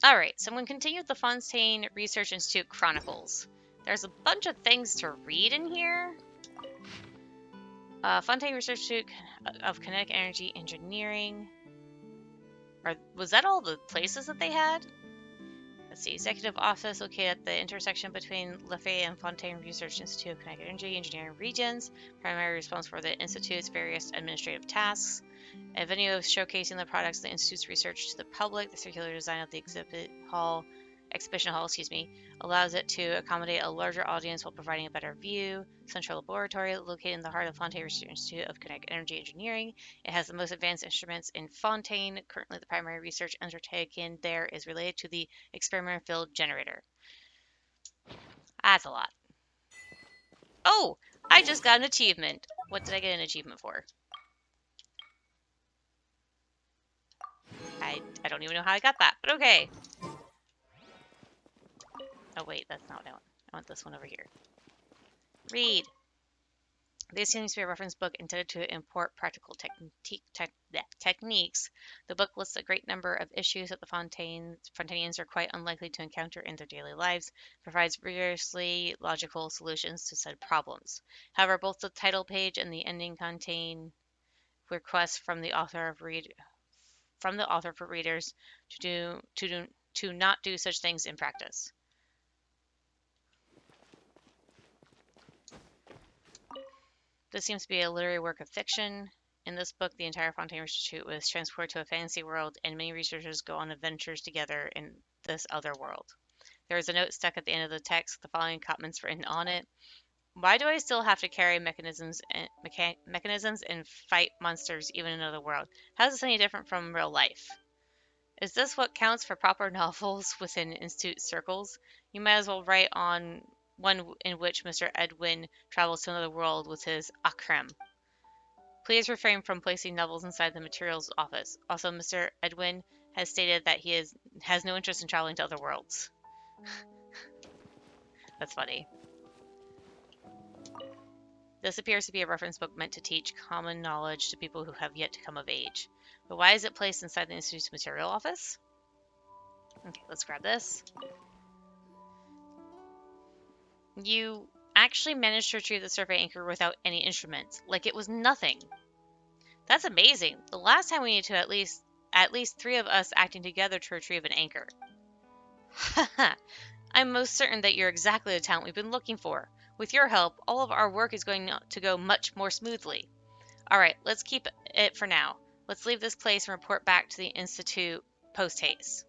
Alright, so I'm going to continue with the Fontaine Research Institute Chronicles. There's a bunch of things to read in here. Fontaine Research Institute of Kinetic Energy Engineering. Was that all the places that they had? Let's see. Executive Office located at the intersection between Lafayette and Fontaine Research Institute of Kinetic Energy Engineering regions. Primarily responsible for the Institute's various administrative tasks. A venue of showcasing the products of the Institute's research to the public. The circular design of the exhibition hall, allows it to accommodate a larger audience while providing a better view. Central laboratory, located in the heart of Fontaine Research Institute of Kinetic Energy Engineering. It has the most advanced instruments in Fontaine. Currently, the primary research undertaken there is related to the experimental field generator. That's a lot. Oh, I just got an achievement. What did I get an achievement for? I don't even know how I got that, but okay. Oh wait, that's not what I want. I want this one over here. Read. This seems to be a reference book intended to impart practical techniques. The book lists a great number of issues that the Fontainians are quite unlikely to encounter in their daily lives, provides rigorously logical solutions to said problems. However, both the title page and the ending contain requests from the author for readers to not do such things in practice. This seems to be a literary work of fiction. In this book, the entire Fontaine Institute was transported to a fantasy world, and many researchers go on adventures together in this other world. There is a note stuck at the end of the text with the following comments written on it. Why do I still have to carry mechanisms and fight monsters even in another world? How is this any different from real life? Is this what counts for proper novels within Institute circles? You might as well write on one in which Mr. Edwin travels to another world with his Akrem. Please refrain from placing novels inside the materials office. Also, Mr. Edwin has stated that he has no interest in traveling to other worlds. That's funny. This appears to be a reference book meant to teach common knowledge to people who have yet to come of age. But why is it placed inside the Institute's material office? Okay, let's grab this. You actually managed to retrieve the survey anchor without any instruments, like it was nothing. That's amazing. The last time we needed to at least 3 of us acting together to retrieve an anchor. Haha, I'm most certain that you're exactly the talent we've been looking for. With your help, all of our work is going to go much more smoothly. Alright, let's keep it for now. Let's leave this place and report back to the Institute post-haste.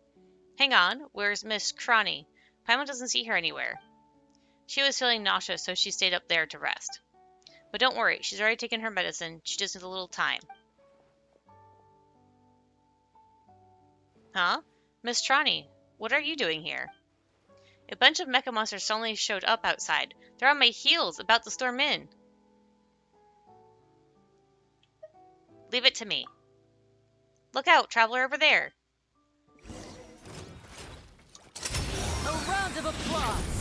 Hang on, where's Miss Chronie? Paimon doesn't see her anywhere. She was feeling nauseous, so she stayed up there to rest. But don't worry, she's already taken her medicine. She just needs a little time. Huh? Miss Chronie, what are you doing here? A bunch of mecha monsters suddenly showed up outside. They're on my heels, about to storm in. Leave it to me. Look out, traveler over there. A round of applause.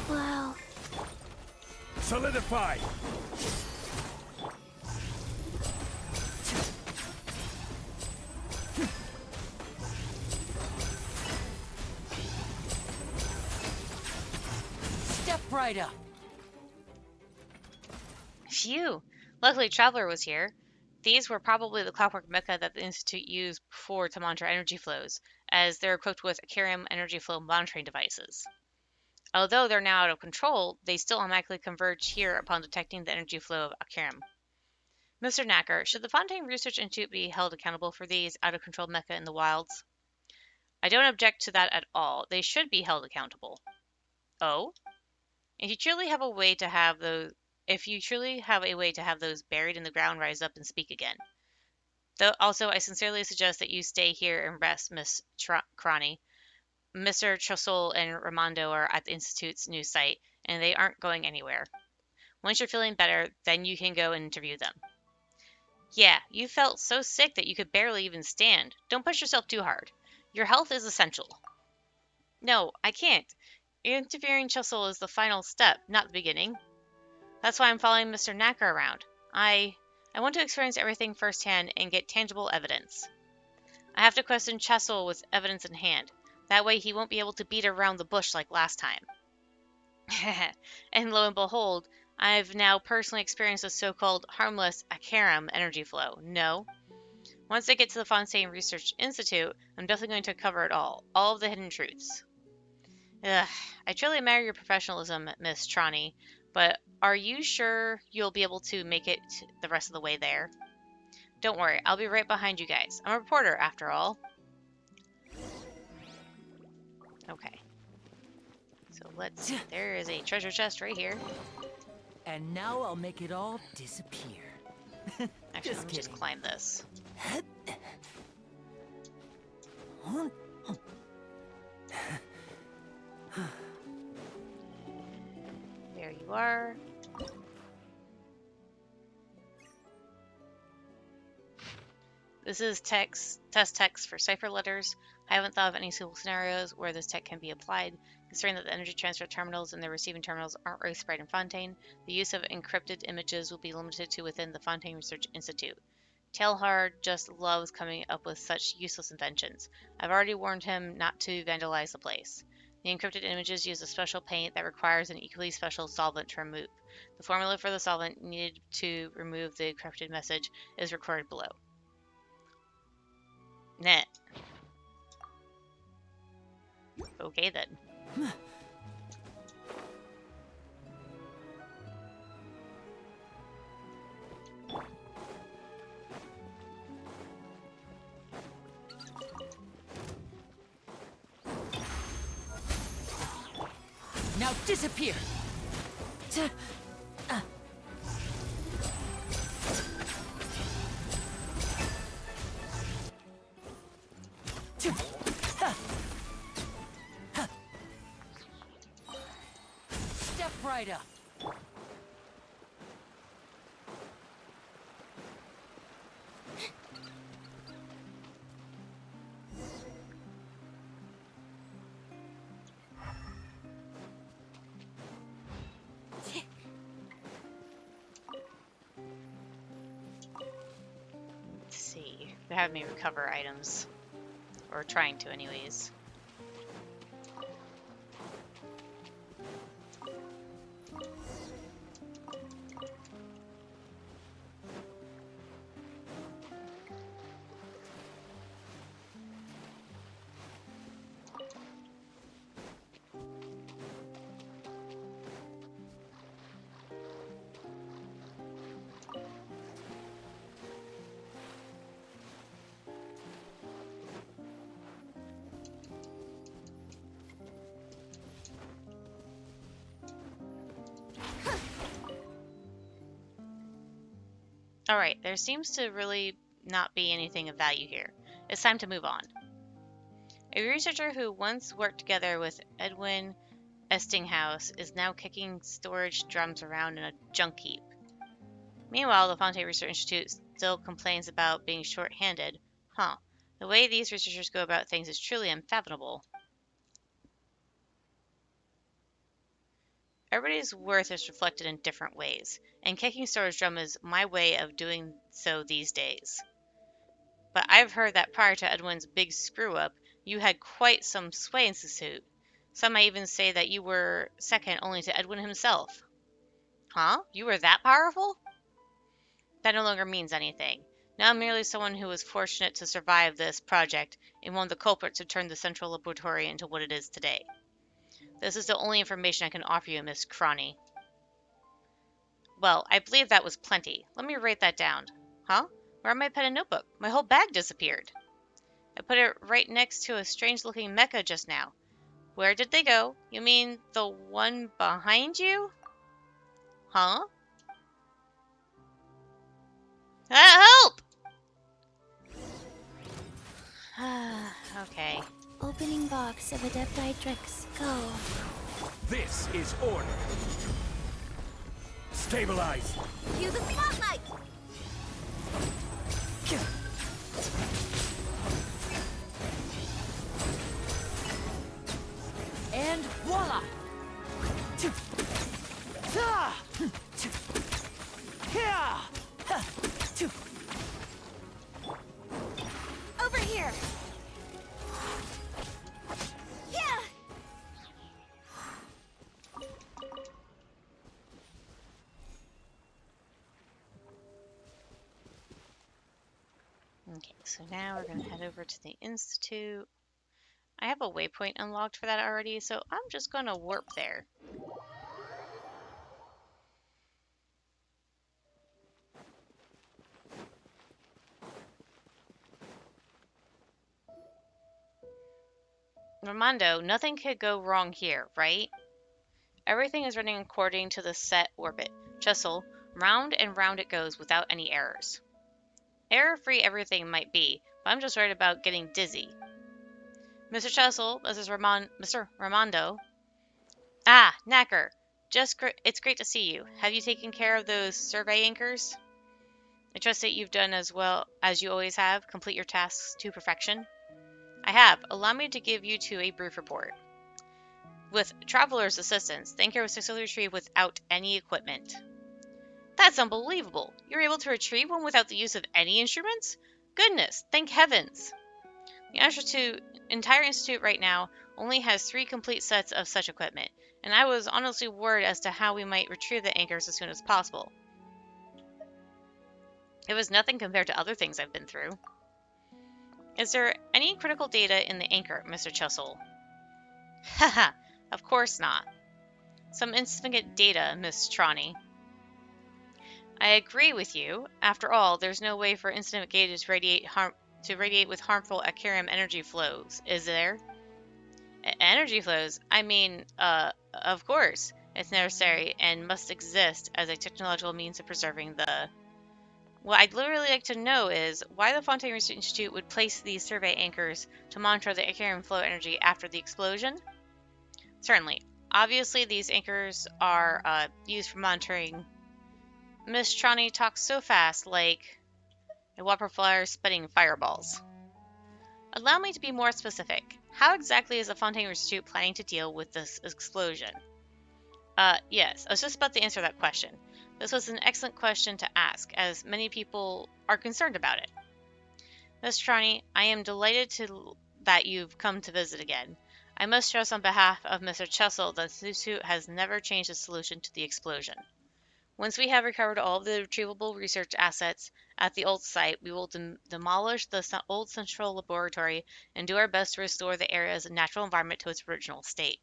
Wow. Solidify! Step right up. Phew. Luckily, Traveler was here. These were probably the clockwork mecha that the Institute used before to monitor energy flows, as they're equipped with Akarium energy flow monitoring devices. Although they're now out of control, they still automatically converge here upon detecting the energy flow of Akarium. Mr. Knacker, should the Fontaine Research Institute be held accountable for these out-of-control mecha in the wilds? I don't object to that at all. They should be held accountable. Oh? If you truly have a way to have those buried in the ground rise up and speak again. Though also, I sincerely suggest that you stay here and rest, Miss Chronie. Mr. Chosol and Ramondo are at the Institute's new site, and they aren't going anywhere. Once you're feeling better, then you can go and interview them. Yeah, you felt so sick that you could barely even stand. Don't push yourself too hard. Your health is essential. No, I can't. Interviewing Chosol is the final step, not the beginning. That's why I'm following Mr. Knacker around. I want to experience everything firsthand and get tangible evidence. I have to question Chessel with evidence in hand. That way he won't be able to beat around the bush like last time. And lo and behold, I've now personally experienced a so-called harmless Akaram energy flow. No. Once I get to the Fontaine Research Institute, I'm definitely going to cover it all of the hidden truths. Ugh, I truly admire your professionalism, Miss Chronie, but are you sure you'll be able to make it the rest of the way there? Don't worry, I'll be right behind you guys. I'm a reporter, after all. Okay. So let's see. There is a treasure chest right here. And now I'll make it all disappear. Actually, let me just climb this. There you are. This is test text for cipher letters. I haven't thought of any suitable scenarios where this tech can be applied. Considering that the energy transfer terminals and the receiving terminals aren't really spread in Fontaine, the use of encrypted images will be limited to within the Fontaine Research Institute. Tailhard just loves coming up with such useless inventions. I've already warned him not to vandalize the place. The encrypted images use a special paint that requires an equally special solvent to remove. The formula for the solvent needed to remove the encrypted message is recorded below. Net. Okay then. Now disappear! Step right up! Let's see. They're having me recover items. Or trying to anyways. Alright, there seems to really not be anything of value here. It's time to move on. A researcher who once worked together with Edwin Estinghouse is now kicking storage drums around in a junk heap. Meanwhile, the Fontaine Research Institute still complains about being short-handed. Huh. The way these researchers go about things is truly unfathomable. Everybody's worth is reflected in different ways, and kicking storage drum is my way of doing so these days. But I've heard that prior to Edwin's big screw-up, you had quite some sway in the suit. Some might even say that you were second only to Edwin himself. Huh? You were that powerful? That no longer means anything. Now I'm merely someone who was fortunate to survive this project and one of the culprits who turned the central laboratory into what it is today. This is the only information I can offer you, Miss Chronie. Well, I believe that was plenty. Let me write that down. Huh? Where are my pen and notebook? My whole bag disappeared. I put it right next to a strange-looking mecha just now. Where did they go? You mean the one behind you? Huh? Help! Okay. Opening box of Adepti-Drix. Go. This is order. Stabilize. Cue the spotlight! And voila! Over here! Okay, so now we're going to head over to the Institute. I have a waypoint unlocked for that already, so I'm just going to warp there. Armando, nothing could go wrong here, right? Everything is running according to the set orbit. Chessel, round and round it goes without any errors. Error-free everything might be, but I'm just worried about getting dizzy. Mr. Chessel, Mr. Ramondo. Ah, Knacker. It's great to see you. Have you taken care of those survey anchors? I trust that you've done as well as you always have. Complete your tasks to perfection. I have. Allow me to give you two a brief report. With Traveler's assistance, the anchor was successfully retrieved without any equipment. That's unbelievable! You were able to retrieve one without the use of any instruments? Goodness, thank heavens! The entire Institute right now only has 3 complete sets of such equipment, and I was honestly worried as to how we might retrieve the anchors as soon as possible. It was nothing compared to other things I've been through. Is there any critical data in the anchor, Mr. Chussel? Haha, of course not. Some insignificant data, Miss Chronie. I agree with you. After all, there's no way for incident data to radiate with harmful Akarium energy flows, is there? Energy flows? I mean, of course. It's necessary and must exist as a technological means of preserving the... What I'd literally like to know is why the Fontaine Research Institute would place these survey anchors to monitor the Akarium flow energy after the explosion? Certainly. Obviously, these anchors are used for monitoring. Miss Chronie talks so fast, like a whopper flyer spitting fireballs. Allow me to be more specific. How exactly is the Fontaine Institute planning to deal with this explosion? Yes, I was just about to answer that question. This was an excellent question to ask, as many people are concerned about it. Miss Chronie, I am delighted that you've come to visit again. I must stress on behalf of Mr. Chessel that the Institute has never changed its solution to the explosion. Once we have recovered all of the retrievable research assets at the old site, we will demolish the old central laboratory and do our best to restore the area's natural environment to its original state.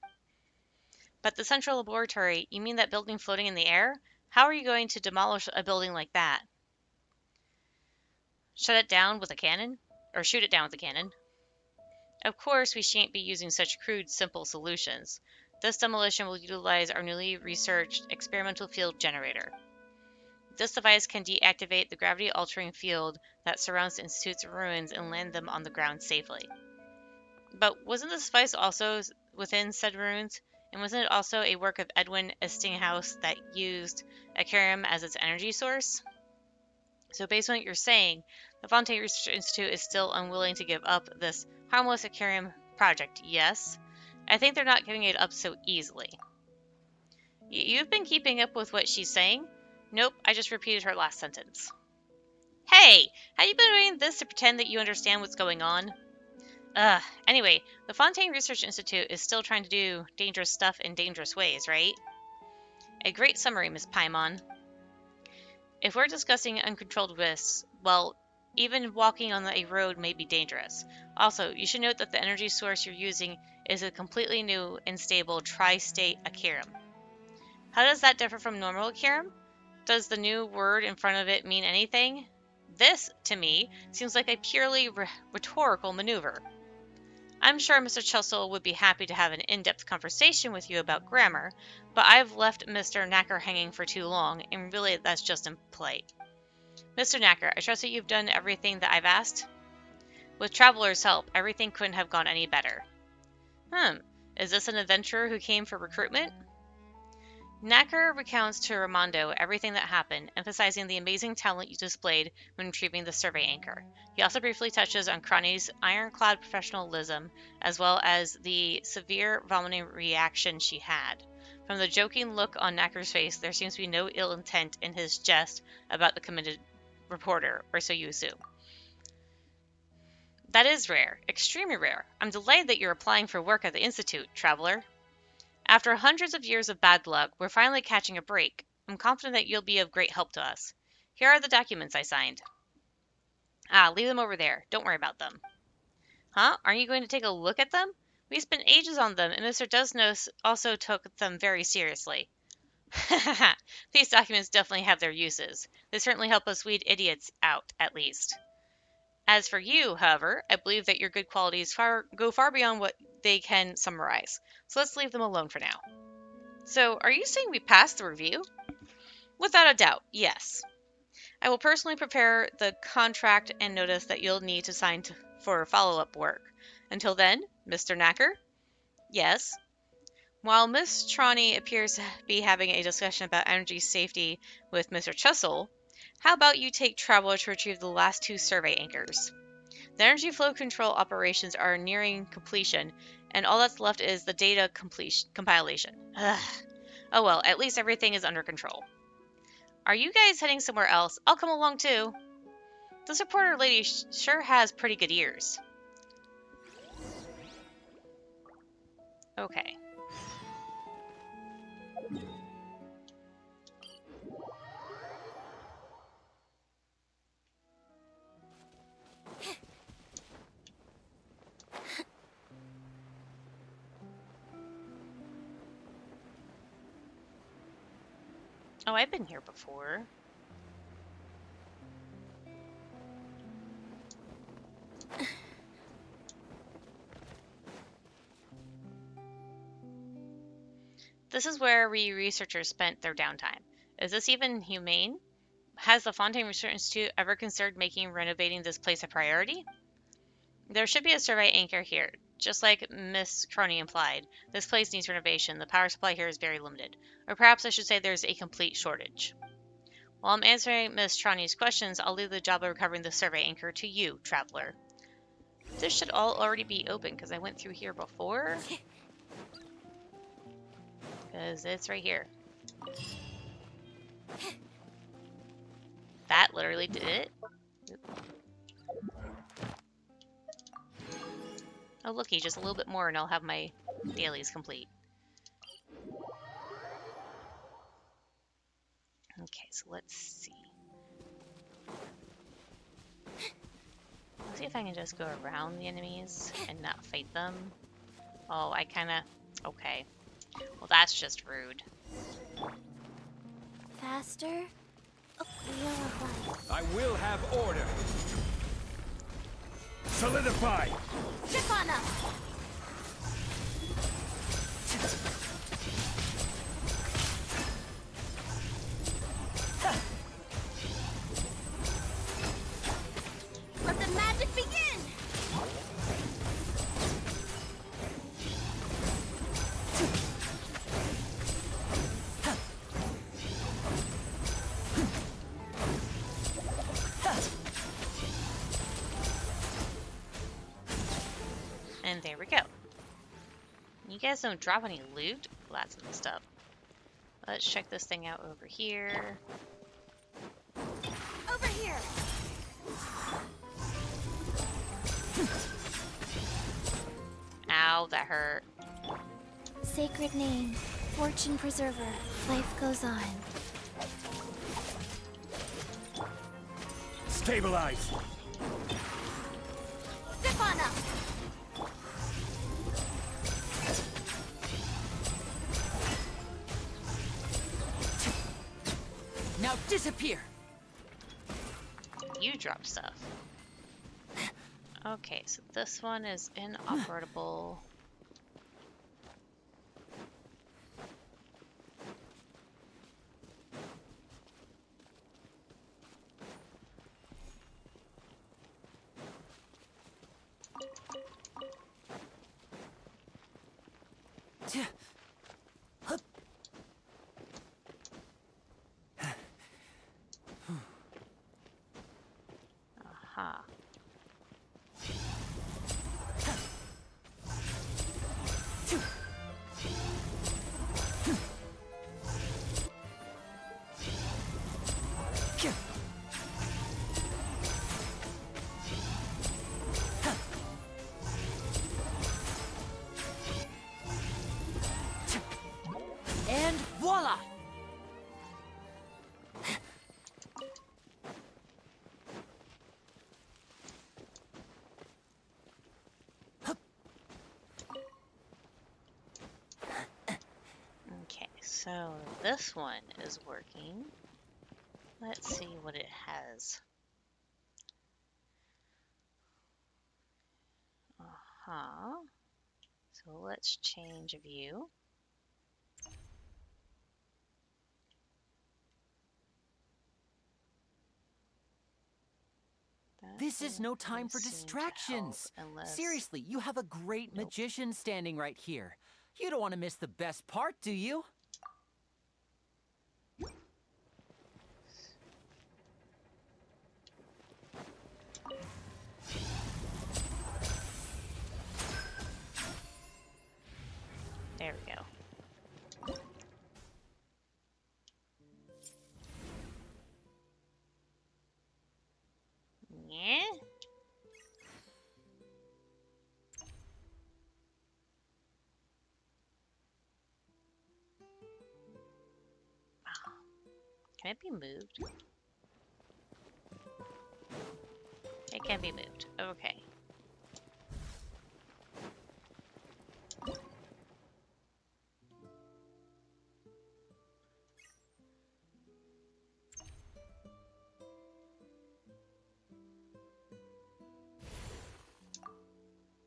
But the central laboratory, you mean that building floating in the air? How are you going to demolish a building like that? Shut it down with a cannon? Or shoot it down with a cannon? Of course, we shan't be using such crude, simple solutions. This demolition will utilize our newly researched experimental field generator. This device can deactivate the gravity-altering field that surrounds the Institute's ruins and land them on the ground safely. But wasn't this device also within said ruins? And wasn't it also a work of Edwin Estinghouse that used Akarium as its energy source? So based on what you're saying, the Fontaine Research Institute is still unwilling to give up this harmless Akarium project, yes? I think they're not giving it up so easily. You've been keeping up with what she's saying? Nope, I just repeated her last sentence. Hey! Have you been doing this to pretend that you understand what's going on? Anyway, the Fontaine Research Institute is still trying to do dangerous stuff in dangerous ways, right? A great summary, Miss Paimon. If we're discussing uncontrolled risks, well, even walking on a road may be dangerous. Also, you should note that the energy source you're using is a completely new and stable tri-state Akarium. How does that differ from normal Akarium? Does the new word in front of it mean anything? This, to me, seems like a purely rhetorical maneuver. I'm sure Mr. Chessel would be happy to have an in-depth conversation with you about grammar, but I've left Mr. Knacker hanging for too long, and really that's just impolite. Mr. Knacker, I trust that you've done everything that I've asked? With Traveler's help, everything couldn't have gone any better. Is this an adventurer who came for recruitment? Knacker recounts to Ramondo everything that happened, emphasizing the amazing talent you displayed when retrieving the survey anchor. He also briefly touches on Chronie's ironclad professionalism, as well as the severe vomiting reaction she had. From the joking look on Knacker's face, there seems to be no ill intent in his jest about the committed reporter, or so you assume. That is rare, extremely rare. I'm delighted that you're applying for work at the Institute, Traveler. After hundreds of years of bad luck, we're finally catching a break. I'm confident that you'll be of great help to us. Here are the documents I signed. Ah, leave them over there. Don't worry about them. Huh? Aren't you going to take a look at them? We spent ages on them, and Mr. Desnos also took them very seriously. These documents definitely have their uses. They certainly help us weed idiots out, at least. As for you, however, I believe that your good qualities go far beyond what they can summarize. So let's leave them alone for now. So, are you saying we passed the review? Without a doubt, yes. I will personally prepare the contract and notice that you'll need to sign for follow-up work. Until then, Mr. Knacker? Yes. While Miss Chronie appears to be having a discussion about energy safety with Mr. Chussel, how about you take Traveler to retrieve the last 2 survey anchors? The energy flow control operations are nearing completion, and all that's left is the data compilation. Ugh. Oh well, at least everything is under control. Are you guys heading somewhere else? I'll come along too. This reporter lady sure has pretty good ears. Okay. Oh, I've been here before. This is where we researchers spent their downtime. Is this even humane? Has the Fontaine Research Institute ever considered making renovating this place a priority? There should be a survey anchor here. Just like Miss Chronie implied, this place needs renovation. The power supply here is very limited. Or perhaps I should say there's a complete shortage. While I'm answering Miss Chronie's questions, I'll leave the job of recovering the survey anchor to you, Traveler. This should all already be open because I went through here before. Because it's right here. That literally did it. Oh, looky, just a little bit more and I'll have my dailies complete. Okay, so let's see. Let's see if I can just go around the enemies and not fight them. Oh, I kinda... Okay. Well, that's just rude. Faster? Oh, yellow light. I will have order. Solidify. Ship on up! Let the magic begin! And there we go. You guys don't drop any loot? Well, that's messed up. Let's check this thing out over here. Over here! Ow, that hurt. Sacred name, fortune preserver, life goes on. Stabilize. Zip on up! Now disappear! You dropped stuff. Okay, so this one is inoperable. Aha. So this one is working. Let's see what it has. Uh-huh. So let's change view. That This is no time doesn't for seem to help distractions. unless... Seriously, you have a great Nope. magician standing right here. You don't want to miss the best part, do you? There we go. Yeah. Can it be moved? It can be moved. Okay.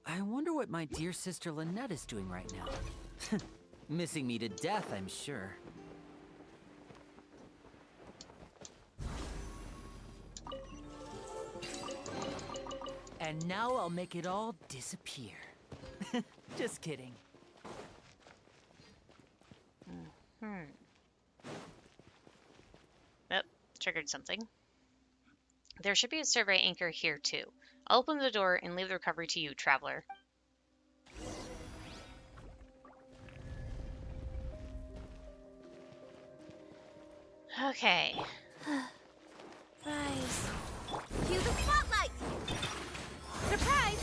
I wonder what my dear sister Lynette is doing right now. Missing me to death, I'm sure. And now I'll make it all disappear. Just kidding. Oh, triggered something. There should be a survey anchor here too. I'll open the door and leave the recovery to you, traveler. Okay. Rise. Cue the spotlight! Surprise!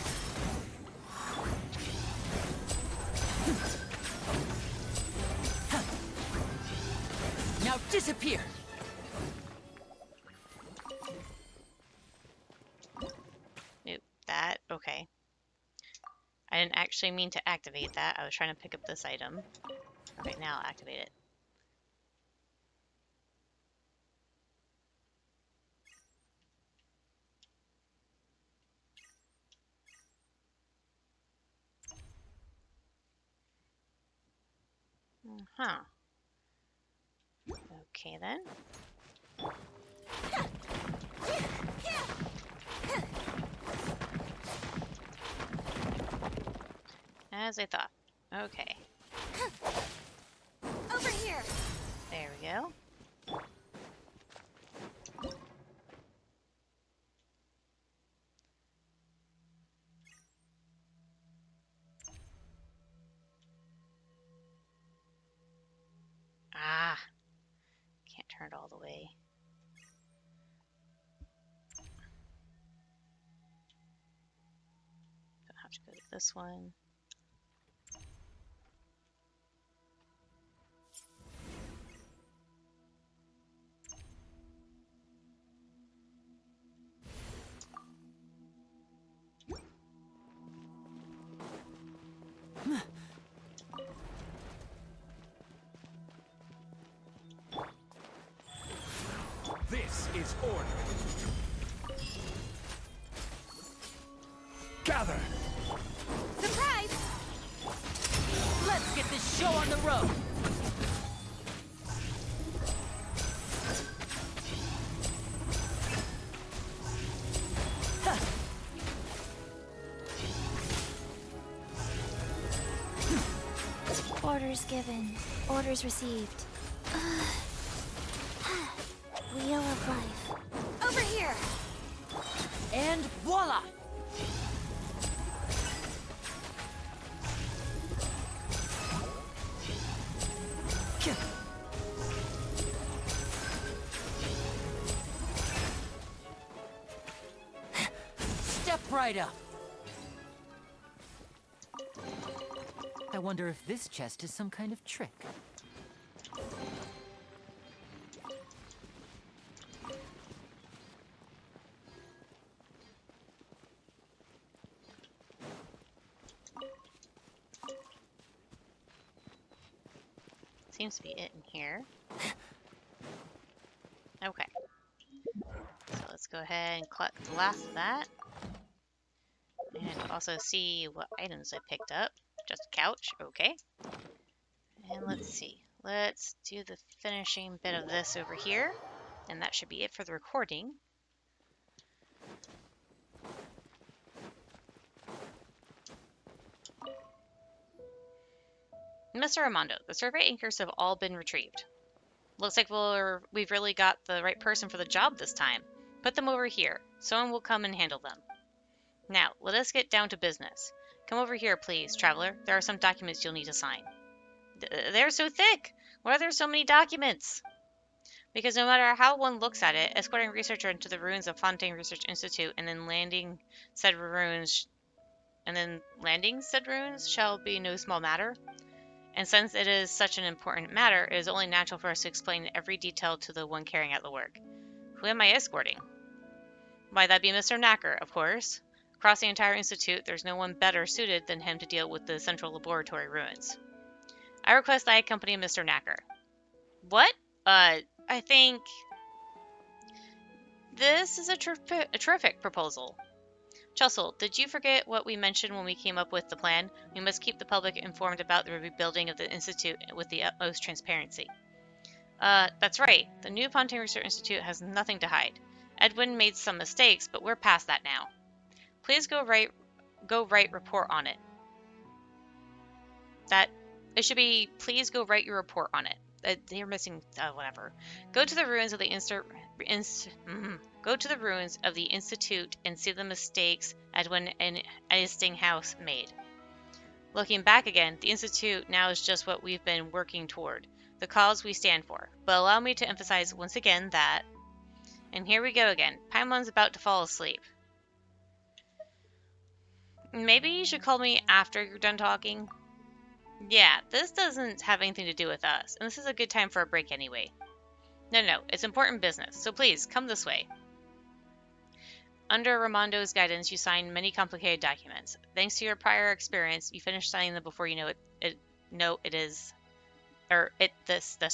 Now disappear! Nope. That. Okay. I didn't actually mean to activate that. I was trying to pick up this item. Okay, now I'll activate it. Huh. Okay then. As I thought. Okay. Over here! There we go. Ah. Can't turn it all the way. Don't have to go to this one. This is order. Gather! Surprise! Let's get this show on the road! Orders given. Orders received. Wheel of life. Over here! And voila! Step right up. I wonder if this chest is some kind of trick. seems to be it in here. Okay. So let's go ahead and collect the last of that. And also see what items I picked up. Just a couch, okay. And let's see. Let's do the finishing bit of this over here. And that should be it for the recording. Mr. Armando, the survey anchors have all been retrieved. Looks like we've really got the right person for the job this time. Put them over here. Someone will come and handle them. Now, let us get down to business. Come over here, please, traveler. There are some documents you'll need to sign. They're so thick! Why are there so many documents? Because no matter how one looks at it, escorting a researcher into the ruins of Fontaine Research Institute and then landing said ruins shall be no small matter. And since it is such an important matter, it is only natural for us to explain every detail to the one carrying out the work. Who am I escorting? Why, that'd be Mr. Knacker, of course. Across the entire institute, there's no one better suited than him to deal with the central laboratory ruins. I request I accompany Mr. Knacker. What? I think this is a terrific proposal. Chussel, did you forget what we mentioned when we came up with the plan? We must keep the public informed about the rebuilding of the Institute with the utmost transparency. That's right. The new Fontaine Research Institute has nothing to hide. Edwin made some mistakes, but we're past that now. Please go write report on it. It should be, please go write your report on it. They're missing, whatever. Go to the ruins of the Institute and see the mistakes Edwin and Estinghouse made. Looking back again, the Institute now is just what we've been working toward, the cause we stand for. But allow me to emphasize once again that... And here we go again. Paimon's about to fall asleep. Maybe you should call me after you're done talking? Yeah, this doesn't have anything to do with us, and this is a good time for a break anyway. No, it's important business, so please, come this way. Under Ramondo's guidance, you signed many complicated documents. Thanks to your prior experience, you finished signing them before you know this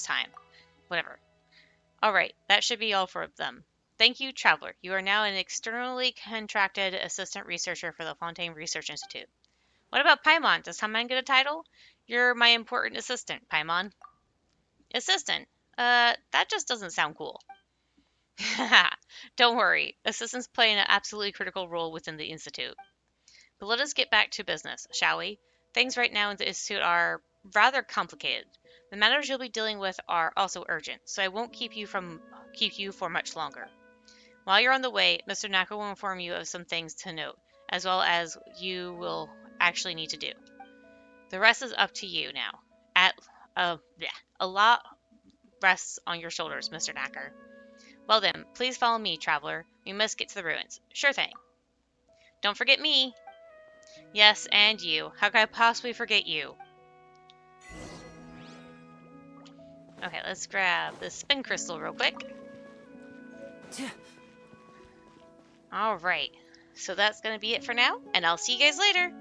time. Whatever. Alright, that should be all for them. Thank you, Traveler. You are now an externally contracted assistant researcher for the Fontaine Research Institute. What about Paimon? Does Paimon get a title? You're my important assistant, Paimon. Assistant? That just doesn't sound cool. Don't worry. Assistants play an absolutely critical role within the Institute. But let us get back to business, shall we? Things right now in the Institute are rather complicated. The matters you'll be dealing with are also urgent, so I won't keep you for much longer. While you're on the way, Mr. Knacker will inform you of some things to note, as well as you will actually need to do. The rest is up to you now. A lot rests on your shoulders, Mr. Knacker. Well then, please follow me, traveler. We must get to the ruins. Sure thing. Don't forget me. Yes, and you. How could I possibly forget you? Okay, let's grab the spin crystal real quick. Alright, so that's going to be it for now, and I'll see you guys later.